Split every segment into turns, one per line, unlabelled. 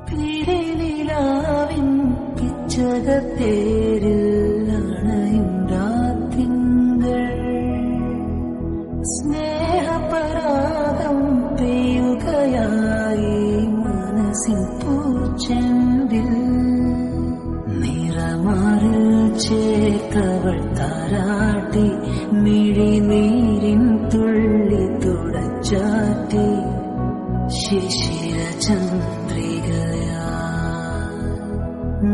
പിരിനിലാവിൻ പിച്ചകത്തേരിൽ അണയും രാത്തിങ്കൾ സ്നേഹപരാഗം പെയ്യുകയായി മനസ്സിൻ പൂച്ചെണ്ടിൽ നിറമാറിൽ ചേർത്തവൾ താരാട്ടി മിഴിനീരിൻ തുള്ളി തുടച്ചാട്ടി ശിശിര ചന്ദ്രികയാ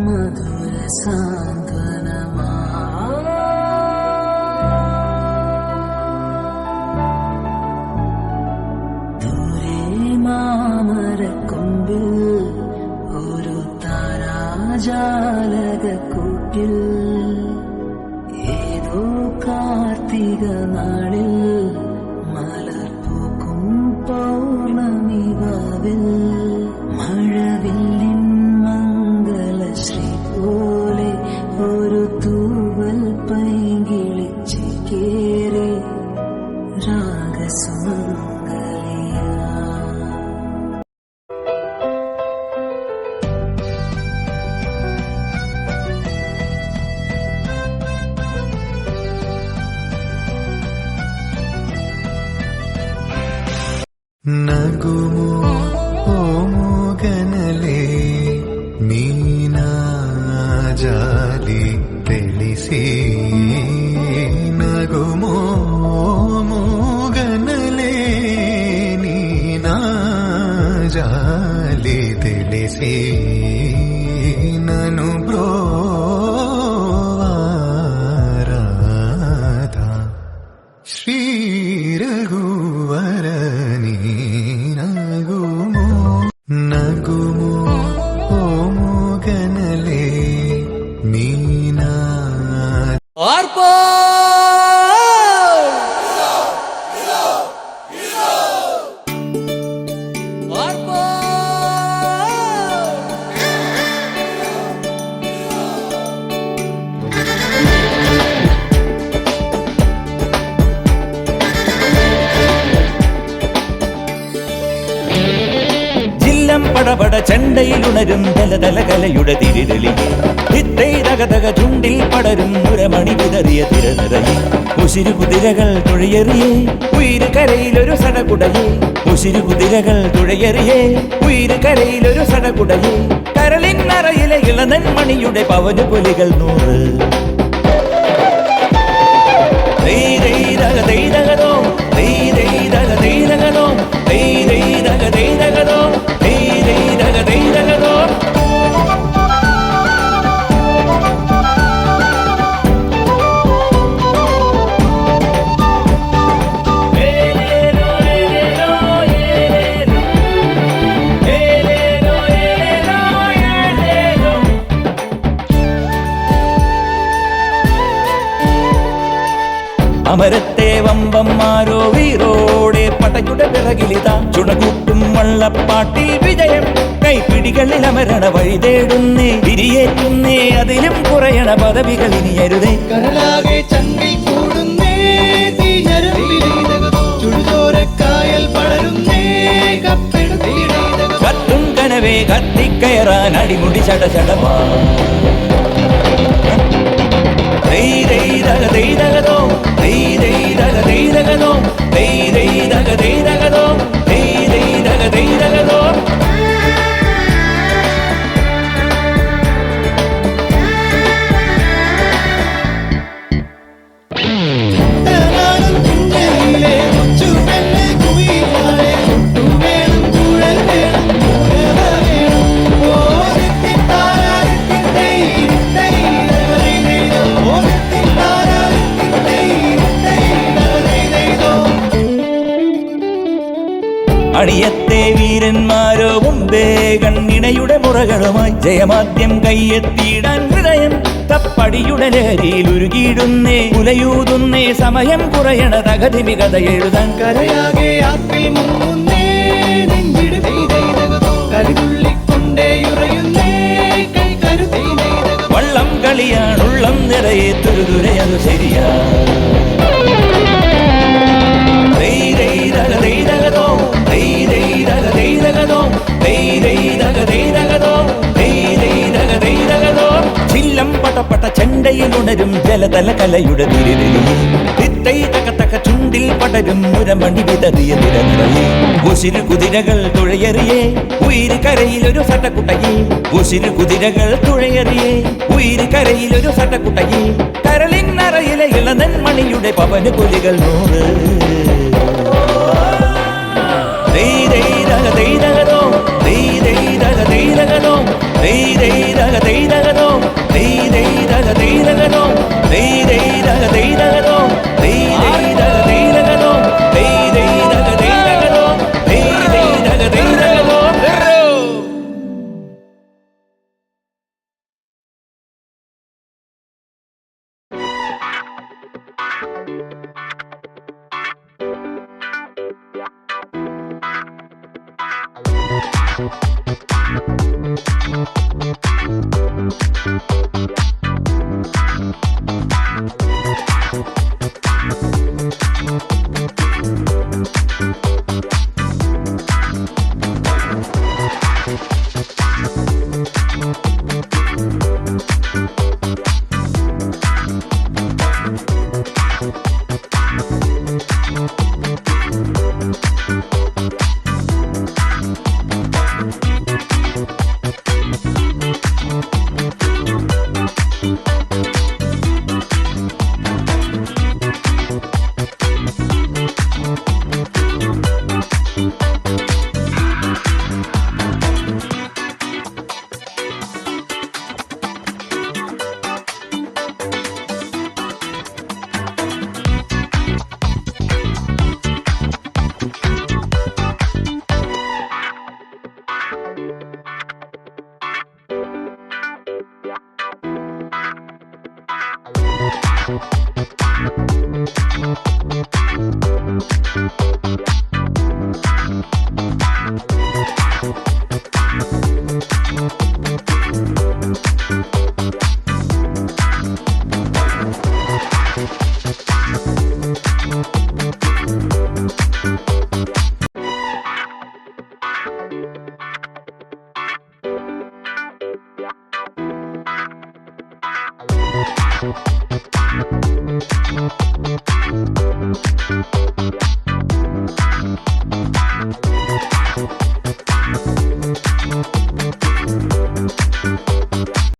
മധുര സാന്ത്വനമാ ദൂരെ മാമരക്കൊമ്പിൽ ഒരു താരാജാലകക്കൂട്ടിൽ ഏതോ കാർത്തിക നാളിൽ മലർപ്പൂക്കും പൗർണമി വാവിൽ മഴവില്ലിൻ മംഗളശ്രീ പോലെ ഒരു തൂവൽ പൈകിളിച്ച് കേറി രാഗസുമംഗലിയാ.
ನಗುಮೋ ಓ ಮೂಗನಲೆ ನೀನಾಜಾಲಿ ತಿಳಿಸಿ ನಗುಮೋ ಮೂಗನಲೆ ನೀನಾಜಾಲಿ ತಿಳಿಸಿ ನನು ಬ್ರೋವಾರಾಧ ಶ್ರೀ ರಘುವರ ನಗುಮೋ ನಗುಮೋ ಓ ಮೂಗನಲೆ ನೀನಾ
പടപട ചെണ്ടയിലുണരും തലതലകലയുടെ തിരിതെളി തക ചുണ്ടിൽ പടരും മുരമണി വിതറിയ തിരനിറയെ ഉശിരു കുതിരകൾ തുഴയെറിയേ ഉയിര് കരയിലൊരു സടകുടയേ ഉശിരു കുതിരകൾ തുഴയെറിയേ ഉയിര് കരയിലൊരു സടകുടയേ കരളിൻ നറയിലെ ഇളനൻ മണിയുടെ പവന് പുലികൾ 100 അമരത്തെ വമ്പന്മാരോ വീറോടെ പടയുടെ പിറകിലിത ചുണകൂട്ടും വള്ളപ്പാട്ടി വിജയം കൈപ്പിടികളിൽ അമരണ വഴി തേടുന്നേ തിരിയേറ്റുന്നേ അതിലും കുറയണ പദവികൾ ഇനി അരുതേ
കരലാകെ ചങ്കിൽ കൂടുന്നേ ചുടുചോരക്കായൽ പടരുന്നേ
കത്തും കനവേ കത്തിക്കയറാൻ അടിമുടി ചടചടമാ അണിയത്തെ വീരന്മാരോ മുമ്പേ കണ്ണിണയുടെ മുറകളുമായി ജയമാദ്യം കയ്യെത്തിയിടാൻ ഹൃദയം തപ്പടിയുടെ ലഹരിയിൽ ഉരുകിയിടുന്നേ ഉലയൂതുന്നേ സമയം കുറയണ തകതിമി കഥ എഴുതാൻ
കരയാകെ ആപ്പിൽ മുങ്ങുന്നേ
വള്ളം കളിയാണുള്ളം നിറയെ തുരുതുരയത് ശരിയാ ദൈ ദൈ ദഗ ദൈ ദഗദോ പടപട ചെണ്ടയിൽ ഉണരും ജലതല കലയുടെ തിരിതെളിയെ തിത്തൈ തക ചുണ്ടിൽ പടരും മുരമണി വിതറിയ നിരനിറയെ ഉസിരു കുതിരകൾ തുഴയെറിയേ ഉയിര് കരയിലൊരു സട്ടക്കുട്ടയെ ഉസിരു കുതിരകൾ തുഴയെറിയേ ഉയിര് കരയിലൊരു സട്ടക്കുട്ടയെ കരളിന്നറയിലെ ഇളനെന്മണിയുടെ പവന് പുലികൾ 100
Thank you.